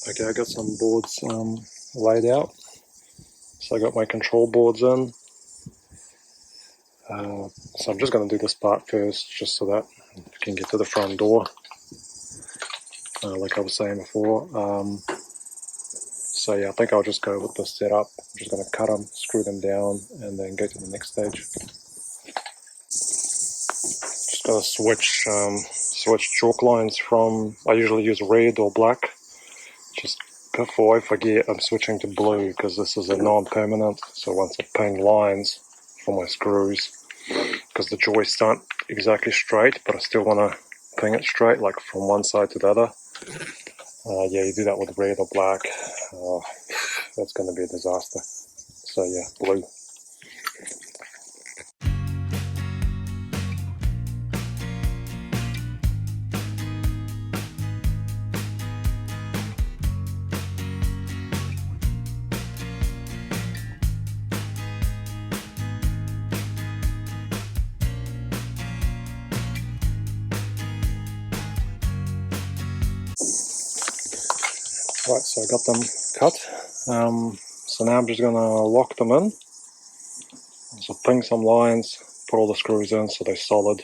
Okay, I got some boards laid out. So I got my control boards in. So I'm just going to do this part first, just so that I can get to the front door, like I was saying before. So yeah, I think I'll just go with this setup. I'm just going to cut them, screw them down, and then go to the next stage. Just going to switch chalk lines from, I usually use red or black. Just before I forget, I'm switching to blue because this is a non-permanent. So once I paint lines for my screws, because the joists aren't exactly straight, but I still want to paint it straight, like from one side to the other. Yeah, you do that with red or black. That's going to be a disaster. So yeah, blue. Right, so I got them cut. So now I'm just going to lock them in. So ping some lines, put all the screws in so they're solid,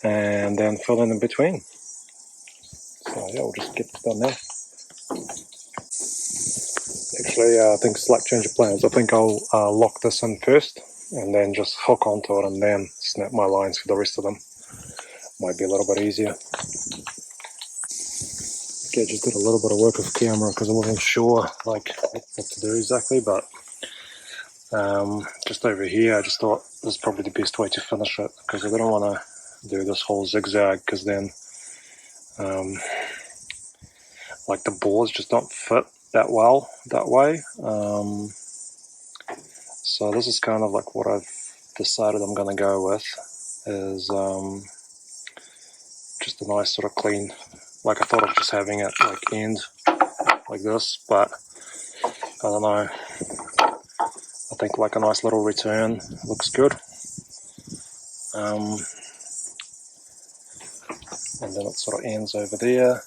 and then fill in between. So yeah, we'll just get this done now. Actually, I think slight change of plans. I think I'll lock this in first, and then just hook onto it, and then snap my lines for the rest of them. Might be a little bit easier. Okay, just did a little bit of work with camera because I wasn't sure like what to do exactly, but just over here I just thought this is probably the best way to finish it, because I didn't want to do this whole zigzag, because then like the boards just don't fit that well that way. So this is kind of like what I've decided I'm going to go with, is just a nice sort of clean, like I thought of just having it like end like this, but I don't know, I think like a nice little return looks good. And then it sort of ends over there.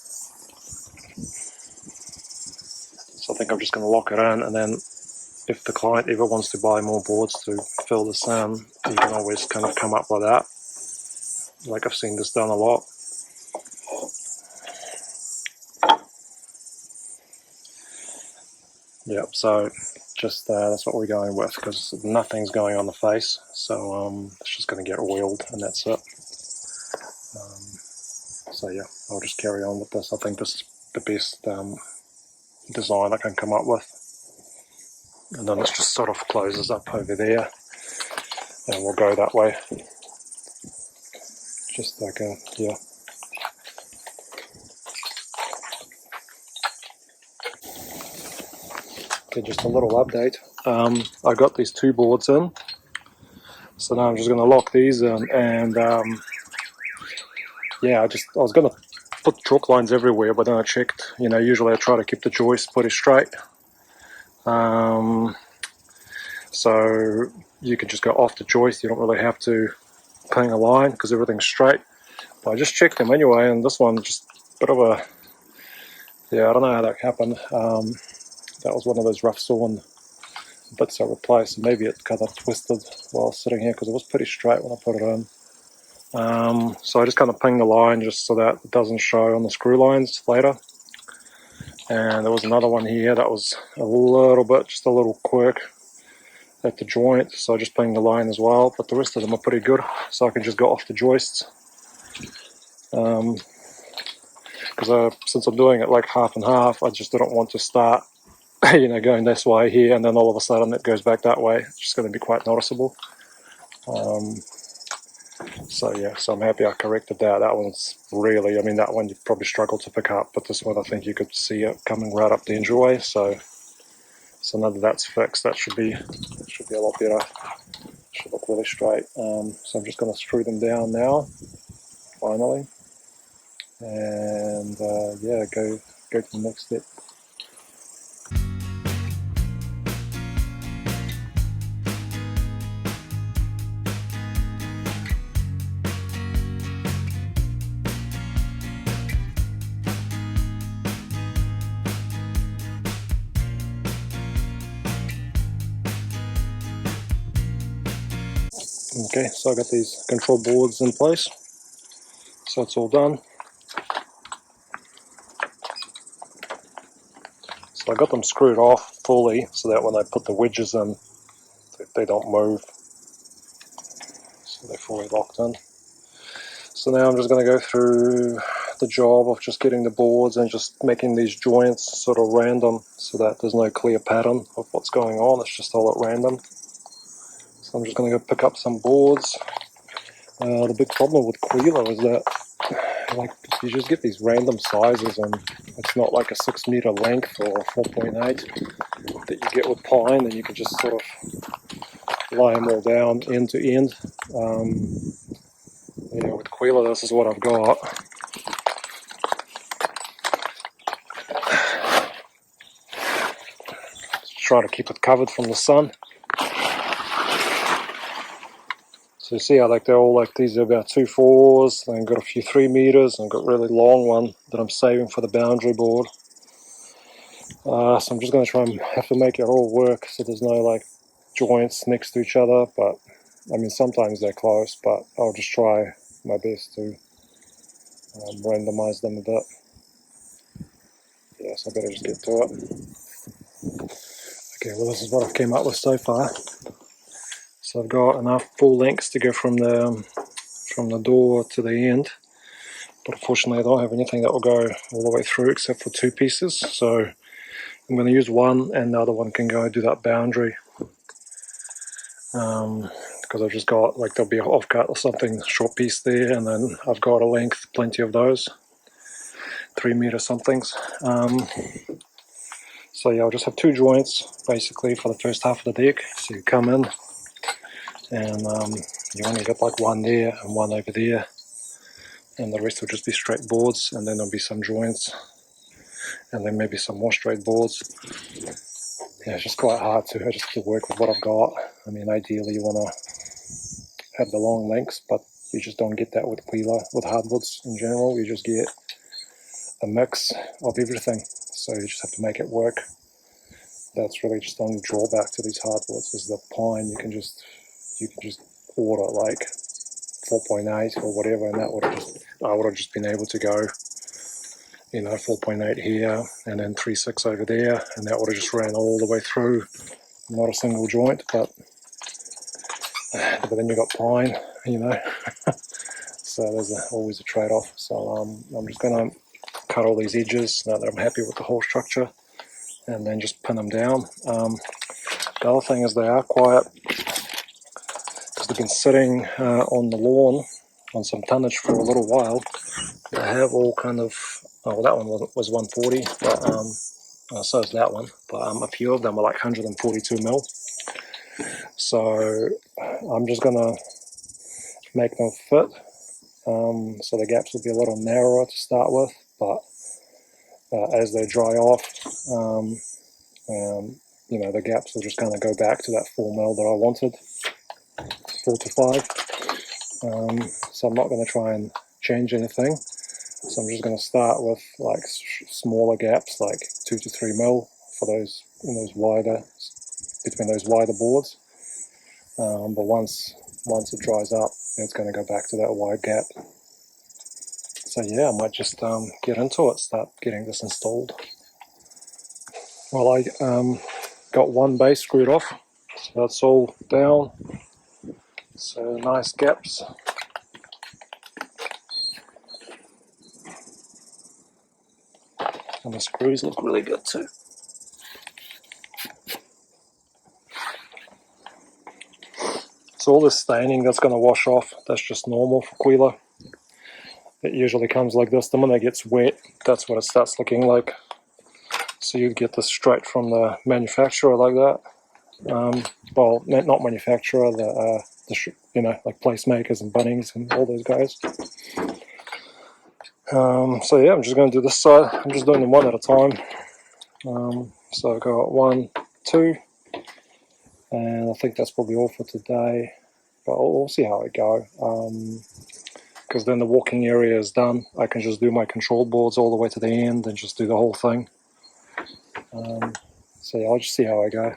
So I think I'm just going to lock it in, and then if the client ever wants to buy more boards to fill this in, you can always kind of come up with that. Like I've seen this done a lot. Yep, so just that's what we're going with, because nothing's going on the face, so it's just going to get oiled and that's it. So yeah, I'll just carry on with this. I think this is the best design I can come up with. And then it just sort of closes up over there, and we'll go that way. Just like a, yeah. Okay, just a little update. I got these two boards in, so now I'm just going to lock these in, and yeah, I was going to put chalk lines everywhere, but then I checked, you know, usually I try to keep the joist pretty straight. So you can just go off the joist, you don't really have to paint a line because everything's straight. But I just checked them anyway, and this one just a bit of a, yeah, I don't know how that happened. That was one of those rough sawn bits I replaced, and maybe it kind of twisted while sitting here, because it was pretty straight when I put it in. So I just kind of pinged the line just so that it doesn't show on the screw lines later. And there was another one here that was a little bit, just a little quirk at the joint, so I just pinged the line as well, but the rest of them are pretty good, so I can just go off the joists. Because since I'm doing it like half and half, I just didn't want to start you know, going this way here, and then all of a sudden it goes back that way. It's just going to be quite noticeable. So yeah, so I'm happy I corrected that. That one's really, I mean, that one you probably struggle to pick up, but this one I think you could see it coming right up the Entryway. So now that that's fixed, that should be a lot better. Should look really straight. So I'm just going to screw them down now, finally, and yeah, go to the next step. Okay, so I got these control boards in place, so it's all done. So I got them screwed off fully so that when I put the wedges in, they don't move. So they're fully locked in. So now I'm just going to go through the job of just getting the boards and just making these joints sort of random so that there's no clear pattern of what's going on. It's just all at random. So I'm just going to go pick up some boards. The big problem with Quila is that like you just get these random sizes and it's not like a 6 meter length or 4.8 that you get with pine, and you can just sort of lay them all down end to end. Yeah, with Quila this is what I've got. Try to keep it covered from the sun. So you see how like they're all like these are about 2.4s, then got a few 3 meters, and got a really long one that I'm saving for the boundary board. So I'm just going to try and have to make it all work so there's no like joints next to each other, but I mean sometimes they're close, but I'll just try my best to randomize them a bit. Yeah, so I better just get to it. Okay, well this is what I've came up with so far. So I've got enough full lengths to go from the door to the end, but unfortunately I don't have anything that will go all the way through except for 2 pieces, so I'm going to use one and the other one can go and do that boundary, because I've just got like there'll be an offcut or something, short piece there, and then I've got a length, plenty of those 3 meter somethings. So yeah, I'll just have 2 joints basically for the first half of the deck. So you come in and you only get like one there and one over there, and the rest will just be straight boards, and then there'll be some joints and then maybe some more straight boards. Yeah, it's just quite hard to work with what I've got. I mean, ideally you want to have the long lengths, but you just don't get that with Quila, with hardwoods in general. You just get a mix of everything, so you just have to make it work. That's really just the only drawback to these hardwoods is the pine. You can just order like 4.8 or whatever, and I would have just been able to go, 4.8 here and then 3.6 over there, and that would have just ran all the way through, not a single joint. But then you got pine, so there's always a trade-off. So I'm just going to cut all these edges now that I'm happy with the whole structure, and then just pin them down. The other thing is they are quiet because they've been sitting on the lawn on some tonnage for a little while. They have all kind of, well, that one was 140, but so is that one, but a few of them are like 142 mil. So I'm just gonna make them fit, so the gaps will be a little narrower to start with, but as they dry off, the gaps will just kind of go back to that 4 mil that I wanted, 4 to 5. So I'm not going to try and change anything. So I'm just going to start with like smaller gaps, like 2 to 3 mil for those between those wider boards. But once it dries up, it's going to go back to that wide gap. So yeah, I might just get into it, start getting this installed. Well, I got one base screwed off, so that's all down. So nice gaps. And the screws look really good too. So all this staining that's going to wash off, that's just normal for Quila. It usually comes like this. The minute it gets wet, that's what it starts looking like. So you'd get this straight from the manufacturer like that. Well, not manufacturer, like placemakers and Bunnings and all those guys. So yeah, I'm just going to do this side. I'm just doing them one at a time. So I've got 1, 2, and I think that's probably all for today. But we'll see how it go. Because then the walking area is done. I can just do my control boards all the way to the end and just do the whole thing. So yeah, I'll just see how I go.